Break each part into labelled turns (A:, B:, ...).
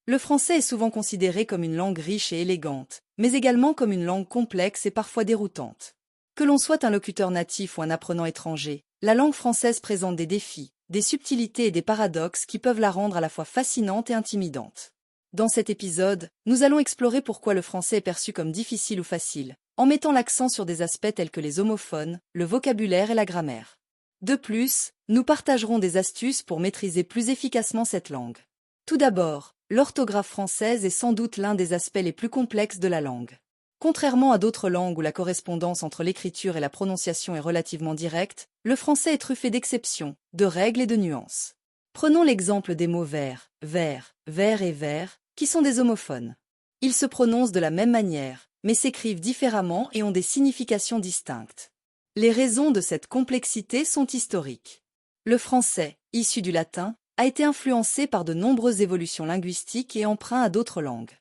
A: Le français est souvent considéré comme une langue riche et élégante, mais également comme une langue complexe et parfois déroutante. Que l'on soit un locuteur natif ou un apprenant étranger, la langue française présente des défis, des subtilités et des paradoxes qui peuvent la rendre à la fois fascinante et intimidante. Dans cet épisode, nous allons explorer pourquoi le français est perçu comme difficile ou facile, en mettant l'accent sur des aspects tels que les homophones, le vocabulaire et la grammaire. De plus, nous partagerons des astuces pour maîtriser plus efficacement cette langue. Tout d'abord, l'orthographe française est sans doute l'un des aspects les plus complexes de la langue. Contrairement à d'autres langues où la correspondance entre l'écriture et la prononciation est relativement directe, le français est truffé d'exceptions, de règles et de nuances. Prenons l'exemple des mots vers, ver et ver, qui sont des homophones. Ils se prononcent de la même manière, mais s'écrivent différemment et ont des significations distinctes. Les raisons de cette complexité sont historiques. Le français, issu du latin, a été influencé par de nombreuses évolutions linguistiques et emprunt à d'autres langues.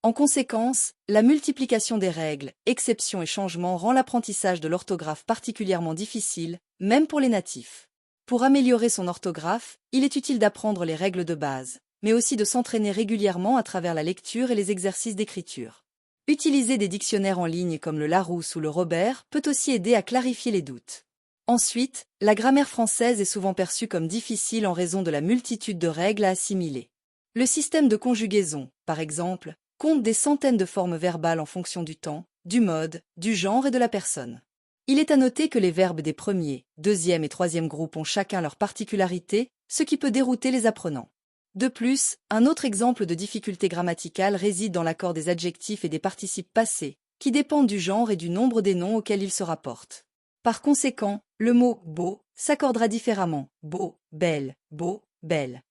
A: En conséquence, la multiplication des règles, exceptions et changements rend l'apprentissage de l'orthographe particulièrement difficile, même pour les natifs. Pour améliorer son orthographe, il est utile d'apprendre les règles de base, mais aussi de s'entraîner régulièrement à travers la lecture et les exercices d'écriture. Utiliser des dictionnaires en ligne comme le Larousse ou le Robert peut aussi aider à clarifier les doutes. Ensuite, la grammaire française est souvent perçue comme difficile en raison de la multitude de règles à assimiler. Le système de conjugaison, par exemple, compte des centaines de formes verbales en fonction du temps, du mode, du genre et de la personne. Il est à noter que les verbes des premiers, deuxième et troisième groupes ont chacun leur particularité, ce qui peut dérouter les apprenants. De plus, un autre exemple de difficulté grammaticale réside dans l'accord des adjectifs et des participes passés, qui dépendent du genre et du nombre des noms auxquels ils se rapportent. Par conséquent, le mot « beau » s'accordera différemment, beau, belle, beau, belle.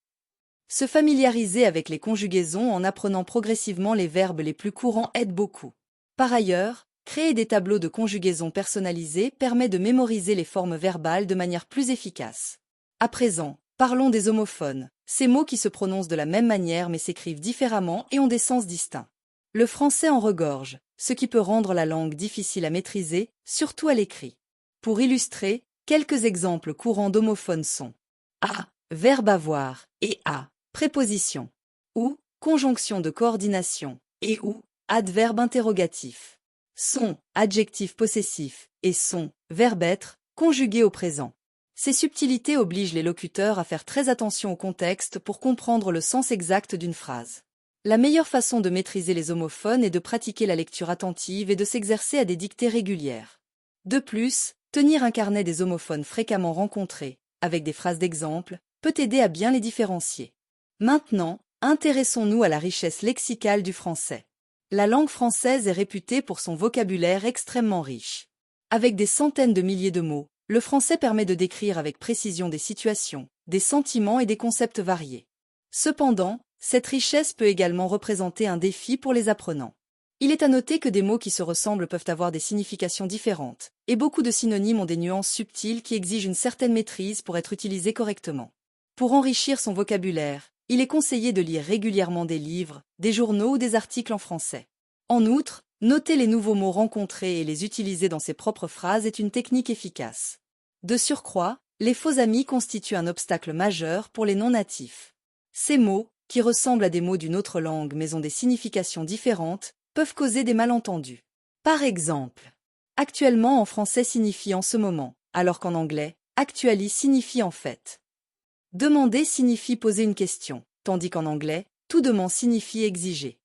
A: Se familiariser avec les conjugaisons en apprenant progressivement les verbes les plus courants aide beaucoup. Par ailleurs, créer des tableaux de conjugaison personnalisés permet de mémoriser les formes verbales de manière plus efficace. À présent, parlons des homophones, ces mots qui se prononcent de la même manière mais s'écrivent différemment et ont des sens distincts. Le français en regorge, ce qui peut rendre la langue difficile à maîtriser, surtout à l'écrit. Pour illustrer, quelques exemples courants d'homophones sont a, verbe avoir, et a, préposition, ou, conjonction de coordination, et ou, adverbe interrogatif. Sont, adjectif possessif, et sont, verbe être, conjugué au présent. Ces subtilités obligent les locuteurs à faire très attention au contexte pour comprendre le sens exact d'une phrase. La meilleure façon de maîtriser les homophones est de pratiquer la lecture attentive et de s'exercer à des dictées régulières. De plus, tenir un carnet des homophones fréquemment rencontrés, avec des phrases d'exemple, peut aider à bien les différencier. Maintenant, intéressons-nous à la richesse lexicale du français. La langue française est réputée pour son vocabulaire extrêmement riche. Avec des centaines de milliers de mots, le français permet de décrire avec précision des situations, des sentiments et des concepts variés. Cependant, cette richesse peut également représenter un défi pour les apprenants. Il est à noter que des mots qui se ressemblent peuvent avoir des significations différentes, et beaucoup de synonymes ont des nuances subtiles qui exigent une certaine maîtrise pour être utilisés correctement. Pour enrichir son vocabulaire, il est conseillé de lire régulièrement des livres, des journaux ou des articles en français. En outre, noter les nouveaux mots rencontrés et les utiliser dans ses propres phrases est une technique efficace. De surcroît, les faux amis constituent un obstacle majeur pour les non-natifs. Ces mots, qui ressemblent à des mots d'une autre langue mais ont des significations différentes, peuvent causer des malentendus. Par exemple, actuellement en français signifie en ce moment, alors qu'en anglais, actually signifie en fait. Demander signifie poser une question, tandis qu'en anglais, tout demande signifie exiger.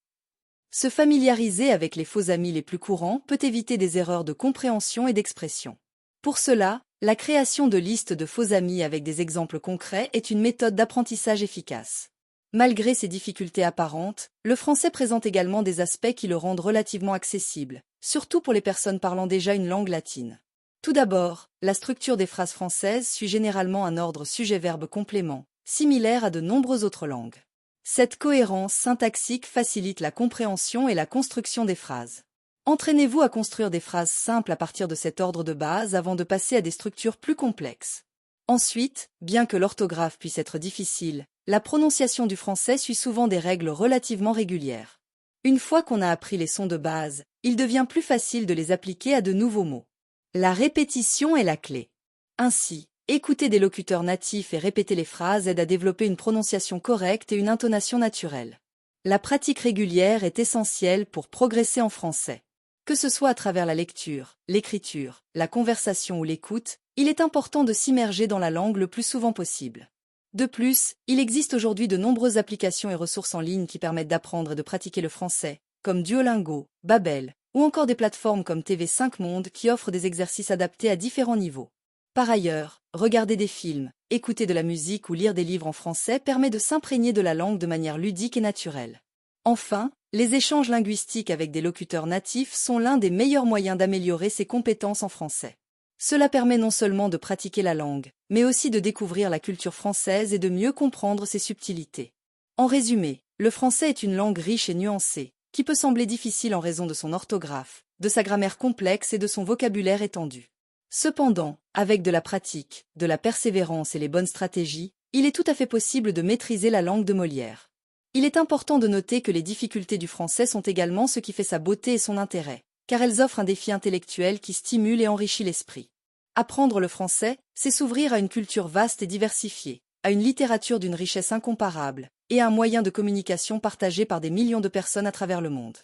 A: Se familiariser avec les faux amis les plus courants peut éviter des erreurs de compréhension et d'expression. Pour cela, la création de listes de faux amis avec des exemples concrets est une méthode d'apprentissage efficace. Malgré ces difficultés apparentes, le français présente également des aspects qui le rendent relativement accessible, surtout pour les personnes parlant déjà une langue latine. Tout d'abord, la structure des phrases françaises suit généralement un ordre sujet-verbe-complément, similaire à de nombreuses autres langues. Cette cohérence syntaxique facilite la compréhension et la construction des phrases. Entraînez-vous à construire des phrases simples à partir de cet ordre de base avant de passer à des structures plus complexes. Ensuite, bien que l'orthographe puisse être difficile, la prononciation du français suit souvent des règles relativement régulières. Une fois qu'on a appris les sons de base, il devient plus facile de les appliquer à de nouveaux mots. La répétition est la clé. Ainsi, écouter des locuteurs natifs et répéter les phrases aide à développer une prononciation correcte et une intonation naturelle. La pratique régulière est essentielle pour progresser en français. Que ce soit à travers la lecture, l'écriture, la conversation ou l'écoute, il est important de s'immerger dans la langue le plus souvent possible. De plus, il existe aujourd'hui de nombreuses applications et ressources en ligne qui permettent d'apprendre et de pratiquer le français, comme Duolingo, Babbel, ou encore des plateformes comme TV5 Monde qui offrent des exercices adaptés à différents niveaux. Par ailleurs, regarder des films, écouter de la musique ou lire des livres en français permet de s'imprégner de la langue de manière ludique et naturelle. Enfin, les échanges linguistiques avec des locuteurs natifs sont l'un des meilleurs moyens d'améliorer ses compétences en français. Cela permet non seulement de pratiquer la langue, mais aussi de découvrir la culture française et de mieux comprendre ses subtilités. En résumé, le français est une langue riche et nuancée, qui peut sembler difficile en raison de son orthographe, de sa grammaire complexe et de son vocabulaire étendu. Cependant, avec de la pratique, de la persévérance et les bonnes stratégies, il est tout à fait possible de maîtriser la langue de Molière. Il est important de noter que les difficultés du français sont également ce qui fait sa beauté et son intérêt, car elles offrent un défi intellectuel qui stimule et enrichit l'esprit. Apprendre le français, c'est s'ouvrir à une culture vaste et diversifiée, à une littérature d'une richesse incomparable, et à un moyen de communication partagé par des millions de personnes à travers le monde.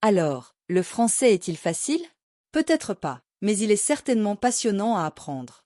A: Alors, le français est-il facile? Peut-être pas, mais il est certainement passionnant à apprendre.